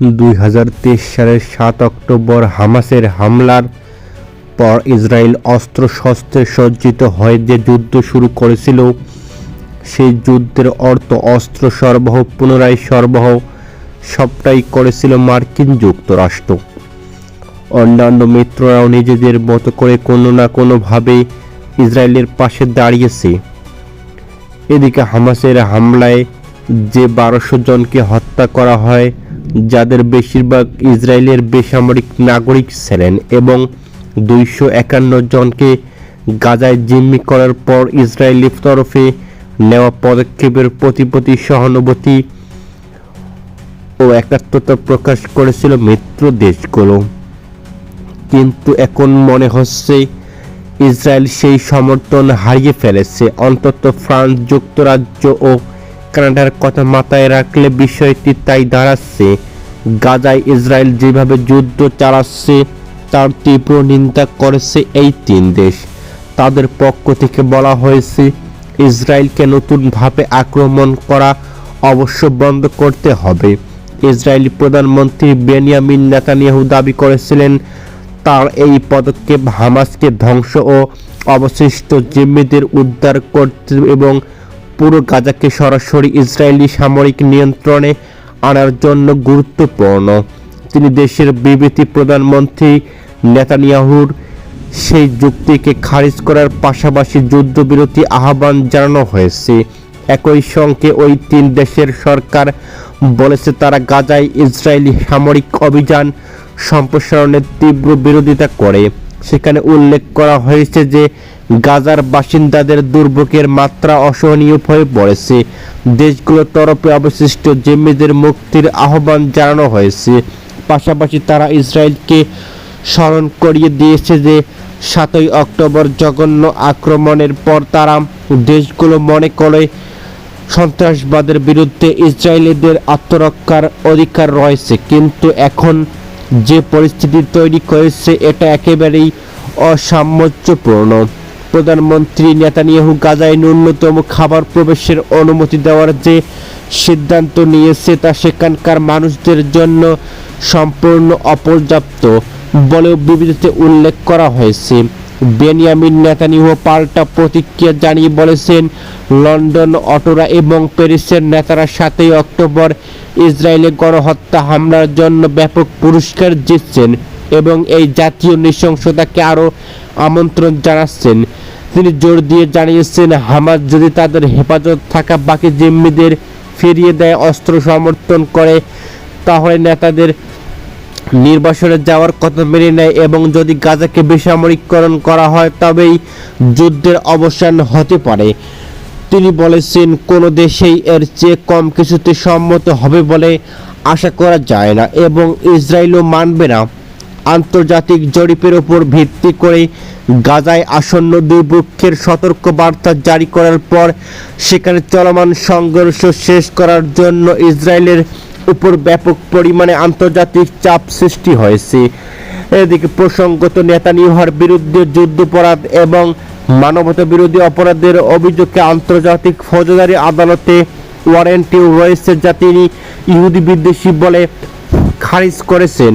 2023 সালের 7 অক্টোবর হামাসের হামলার পর ইসরায়েল অস্ত্রশস্ত্রে সজ্জিত হয়ে যে যুদ্ধ শুরু করেছিল, সেই যুদ্ধের অর্থ অস্ত্র সরবরাহ, পুনরায় সরবরাহ সবটাই করেছিল মার্কিন যুক্তরাষ্ট্র। অন্যান্য মিত্ররাও নিজেদের মতো করে কোনো না কোনোভাবে ইসরায়েলের পাশে দাঁড়িয়েছে। এদিকে হামাসের হামলায় যে 1200 জনকে হত্যা করা হয়, যাদের বেশিরভাগ ইসরায়েলের বেসামরিক নাগরিক ছিলেন, এবং 251 জনকে গাজায় জিম্মি করার পর ইসরায়েলি তরফে নেওয়া পদক্ষেপের প্রতি সহানুভূতি ও একাত্মতা প্রকাশ করেছিল মিত্র দেশগুলো। কিন্তু এখন মনে হচ্ছে ইসরায়েল সেই সমর্থন হারিয়ে ফেলেছে। অন্তত ফ্রান্স, যুক্তরাজ্য ও কানাডার কথা মাথায় রাখলে বিষয়টি তাই দাঁড়াচ্ছে। গাজায় ইসরায়েল যেভাবে যুদ্ধ চালাচ্ছে তার তীব্র নিন্দা করেছে এই 3 দেশ। তাদের পক্ষ থেকে বলা হয়েছে, ইসরায়েলকে নতুনভাবে আক্রমণ করা অবশ্য বন্ধ করতে হবে। ইসরায়েলি প্রধানমন্ত্রী বেনিয়ামিন নেতানিয়াহু দাবি করেছিলেন, তার এই পদক্ষেপ হামাসকে ধ্বংস ও অবশিষ্ট জিম্মিদের উদ্ধার করতে এবং পুরো গাজাকে সরাসরি ইসরায়েলি সামরিক নিয়ন্ত্রণে আনার জন্য গুরুত্বপূর্ণ। তিনি দেশের বিবৃতি প্রধানমন্ত্রী নেতানিয়াহুর সেই যুক্তিকে খারিজ করার পাশাপাশি যুদ্ধবিরতি আহ্বান জানানো হয়েছে। একই সঙ্গে ওই 3 দেশের সরকার বলেছে, তারা গাজায় ইসরায়েলি সামরিক অভিযান সম্প্রসারণের তীব্র বিরোধিতা করে। সেখানে উল্লেখ করা হয়েছে যে গাজার বাসিন্দাদের দুর্ভোগের মাত্রা অসহনীয় হয়ে পড়েছে। দেশগুলোর তরফে অবশিষ্ট জিম্মিদের মুক্তির আহ্বান জানানো হয়েছে। পাশাপাশি তারা ইসরায়েলকে স্মরণ করিয়ে দিয়েছে যে 7 অক্টোবর জঘন্য আক্রমণের পর তারা দেশগুলো মনে করে সন্ত্রাসবাদের বিরুদ্ধে ইসরায়েলিদের আত্মরক্ষার অধিকার রয়েছে। কিন্তু এখন যে পরিস্থিতি তৈরি করেছে এটা একেবারেই অসামঞ্জস্যপূর্ণ। প্রধানমন্ত্রী নেতানিয়াহু গাজায় ন্যূনতম খাবার প্রবেশের অনুমতি দেওয়ার যে সিদ্ধান্ত নিয়েছে তা সেখানকার মানুষদের জন্য সম্পূর্ণ অপর্যাপ্ত বলেও বিবৃতিতে উল্লেখ করা হয়েছে। বেনিয়ামিন নেতানিয়াহু পাল্টা প্রতিক্রিয়া জানিয়ে বলেছেন, লন্ডন, অটোরা এবং প্যারিসের নেতারা 7 অক্টোবর ইসরায়েলে গণহত্যা হামলার জন্য ব্যাপক পুরস্কার জিতছেন এবং এই জাতীয় নৃশংসতাকে আরও আমন্ত্রণ জানাচ্ছেন। তিনি জোর দিয়ে জানিয়েছেন, হামাস যদি তাদের হেফাজত থাকা বাকি জিম্মিদের ফিরিয়ে দেয়, অস্ত্র সমর্থন করে, তাহলে নেতাদের নির্বাসনে যাওয়ার কথা মেনে নেয় এবং যদি গাজাকে বেসামরিকরণ করা হয় তবেই যুদ্ধের অবসান হতে পারে। তিনি বলেছেন, কোনো দেশেই এর চেয়ে কম কিছুতে সম্মত হবে বলে আশা করা যায় না এবং ইসরায়েলও মানবে না। আন্তর্জাতিক জরিপের উপর ভিত্তি করে গাজায় আসন্ন দুর্ভিক্ষের সতর্ক বার্তা জারি করার পর সেখানে চলমান সংঘর্ষ শেষ করার জন্য ইসরায়েলের উপর ব্যাপক পরিমাণে আন্তর্জাতিক চাপ সৃষ্টি হয়েছে। এদিকে প্রসঙ্গত নেতানিয়াহুর বিরুদ্ধে যুদ্ধাপরাধ এবং মানবতা বিরোধী অপরাধের অভিযোগে আন্তর্জাতিক ফৌজদারি আদালতে ওয়ারেন্টও রয়েছে, যা তিনি ইহুদি বিদ্বেষী বলে খারিজ করেছেন।